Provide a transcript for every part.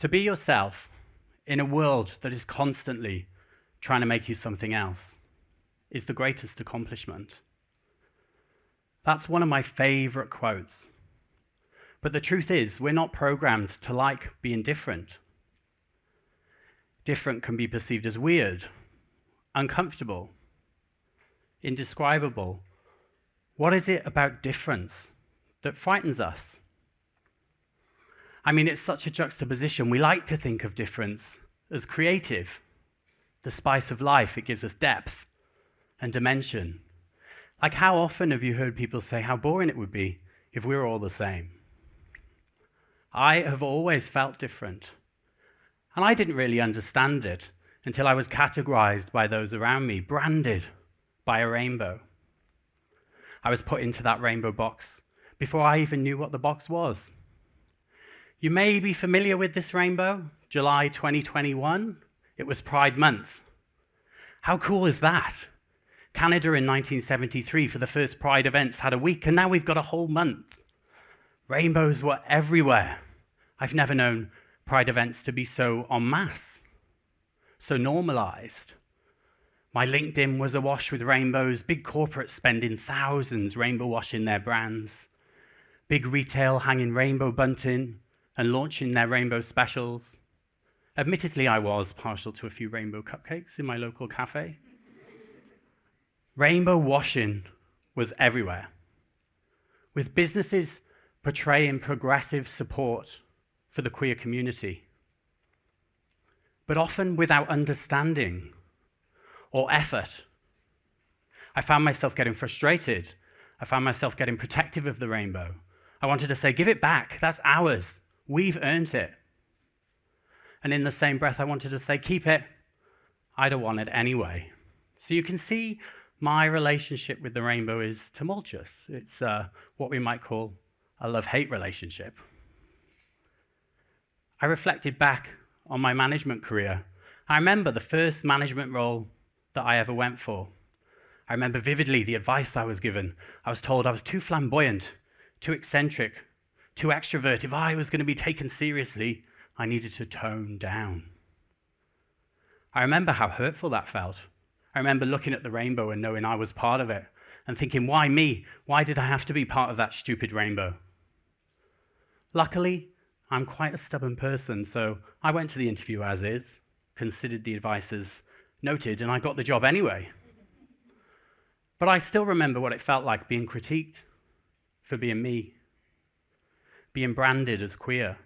To be yourself in a world that is constantly trying to make you something else is the greatest accomplishment. That's one of my favorite quotes. But the truth is, we're not programmed to like being different. Different can be perceived as weird, uncomfortable, indescribable. What is it about difference that frightens us? I mean, it's such a juxtaposition. We like to think of difference as creative, the spice of life. It gives us depth and dimension. Like, how often have you heard people say how boring it would be if we were all the same? I have always felt different, and I didn't really understand it until I was categorized by those around me, branded by a rainbow. I was put into that rainbow box before I even knew what the box was. You may be familiar with this rainbow. July 2021, it was Pride Month. How cool is that? Canada in 1973, for the first Pride events, had a week, and now we've got a whole month. Rainbows were everywhere. I've never known Pride events to be so en masse, so normalized. My LinkedIn was awash with rainbows, big corporates spending thousands rainbow washing their brands, big retail hanging rainbow bunting and launching their rainbow specials. Admittedly, I was partial to a few rainbow cupcakes in my local cafe. Rainbow washing was everywhere, with businesses portraying progressive support for the queer community, but often without understanding or effort. I found myself getting frustrated. I found myself getting protective of the rainbow. I wanted to say, give it back, that's ours. We've earned it. And in the same breath, I wanted to say, keep it. I don't want it anyway. So you can see my relationship with the rainbow is tumultuous. It's what we might call a love-hate relationship. I reflected back on my management career. I remember the first management role that I ever went for. I remember vividly the advice I was given. I was told I was too flamboyant, too eccentric, too extrovert. If I was going to be taken seriously, I needed to tone down. I remember how hurtful that felt. I remember looking at the rainbow and knowing I was part of it and thinking, why me? Why did I have to be part of that stupid rainbow? Luckily, I'm quite a stubborn person, so I went to the interview as is, considered the advice as noted, and I got the job anyway. But I still remember what it felt like being critiqued for being me, being branded as queer.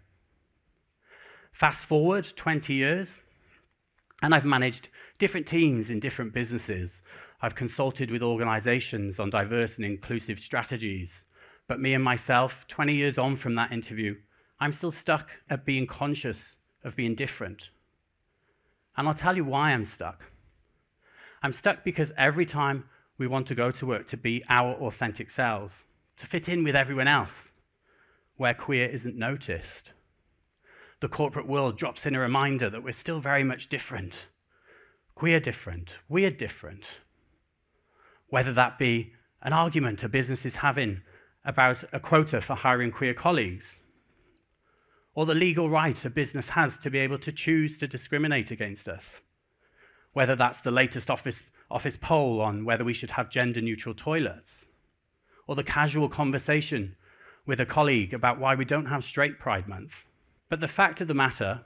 Fast forward 20 years, and I've managed different teams in different businesses. I've consulted with organizations on diverse and inclusive strategies. But me and myself, 20 years on from that interview, I'm still stuck at being conscious of being different. And I'll tell you why I'm stuck. I'm stuck because every time we want to go to work to be our authentic selves, to fit in with everyone else, where queer isn't noticed, the corporate world drops in a reminder that we're still very much different. Queer different, weird different. Whether that be an argument a business is having about a quota for hiring queer colleagues, or the legal right a business has to be able to choose to discriminate against us. Whether that's the latest office poll on whether we should have gender-neutral toilets, or the casual conversation with a colleague about why we don't have straight Pride Month. But the fact of the matter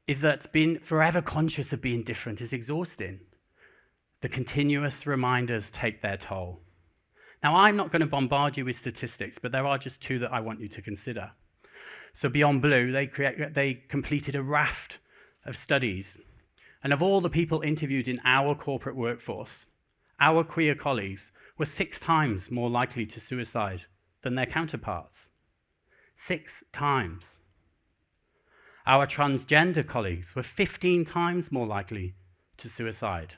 is that being forever conscious of being different is exhausting. The continuous reminders take their toll. Now, I'm not going to bombard you with statistics, but there are just two that I want you to consider. So Beyond Blue, they completed a raft of studies. And of all the people interviewed in our corporate workforce, our queer colleagues were 6 times more likely to suicide than their counterparts. 6 times. Our transgender colleagues were 15 times more likely to suicide.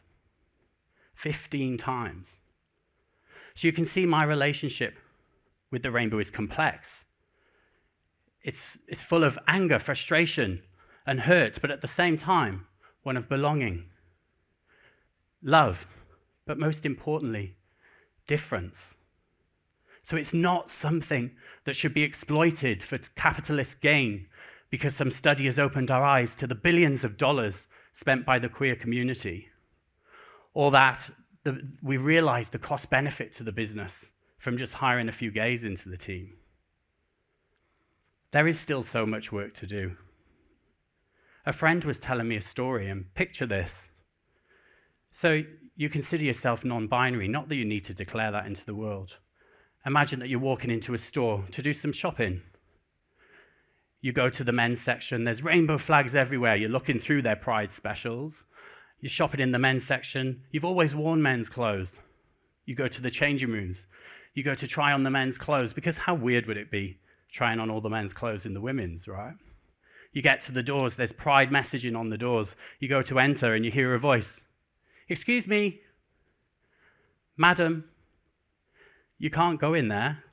15 times. So you can see my relationship with the rainbow is complex. It's full of anger, frustration, and hurt, but at the same time, one of belonging, love, but most importantly, difference. So it's not something that should be exploited for capitalist gain, because some study has opened our eyes to the billions of dollars spent by the queer community, or that we realize the cost benefit to the business from just hiring a few gays into the team. There is still so much work to do. A friend was telling me a story, and picture this. So you consider yourself non-binary, not that you need to declare that into the world. Imagine that you're walking into a store to do some shopping. You go to the men's section, there's rainbow flags everywhere, you're looking through their Pride specials. You're shopping in the men's section, you've always worn men's clothes. You go to the changing rooms, you go to try on the men's clothes, because how weird would it be trying on all the men's clothes in the women's, right? You get to the doors, there's Pride messaging on the doors. You go to enter and you hear a voice. Excuse me, madam, you can't go in there.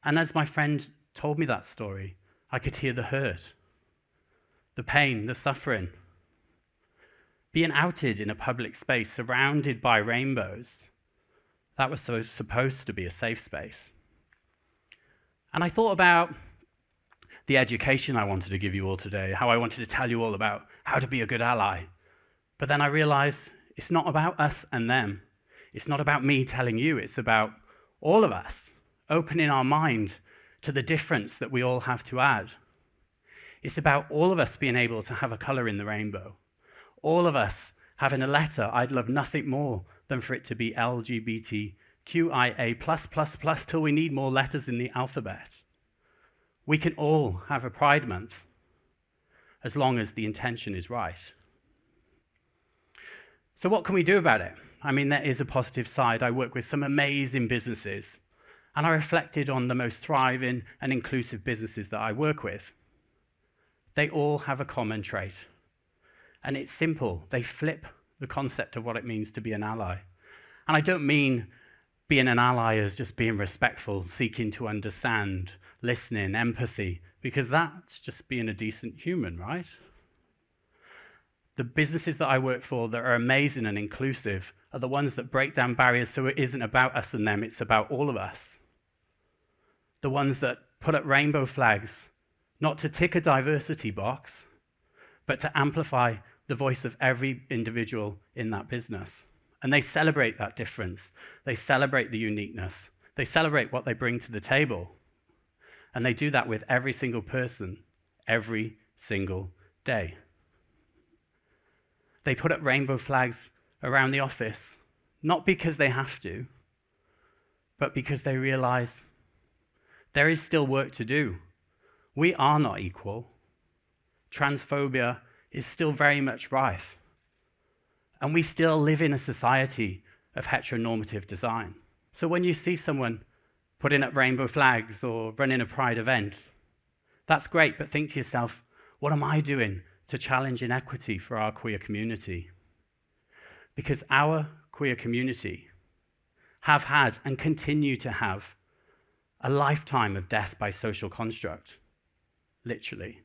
And as my friend told me that story, I could hear the hurt, the pain, the suffering. Being outed in a public space surrounded by rainbows, that was supposed to be a safe space. And I thought about the education I wanted to give you all today, how I wanted to tell you all about how to be a good ally. But then I realized it's not about us and them. It's not about me telling you, it's about all of us opening our mind to the difference that we all have to add. It's about all of us being able to have a color in the rainbow. All of us having a letter. I'd love nothing more than for it to be LGBTQIA+++ till we need more letters in the alphabet. We can all have a Pride Month as long as the intention is right. So what can we do about it? I mean, there is a positive side. I work with some amazing businesses, and I reflected on the most thriving and inclusive businesses that I work with. They all have a common trait, and it's simple. They flip the concept of what it means to be an ally. And I don't mean being an ally as just being respectful, seeking to understand, listening, empathy, because that's just being a decent human, right? The businesses that I work for that are amazing and inclusive are the ones that break down barriers so it isn't about us and them, it's about all of us. The ones that put up rainbow flags, not to tick a diversity box, but to amplify the voice of every individual in that business. And they celebrate that difference. They celebrate the uniqueness. They celebrate what they bring to the table. And they do that with every single person, every single day. They put up rainbow flags around the office, not because they have to, but because they realize there is still work to do. We are not equal. Transphobia is still very much rife. And we still live in a society of heteronormative design. So when you see someone putting up rainbow flags or running a Pride event, that's great, but think to yourself, what am I doing to challenge inequity for our queer community? Because our queer community have had and continue to have a lifetime of death by social construct, literally.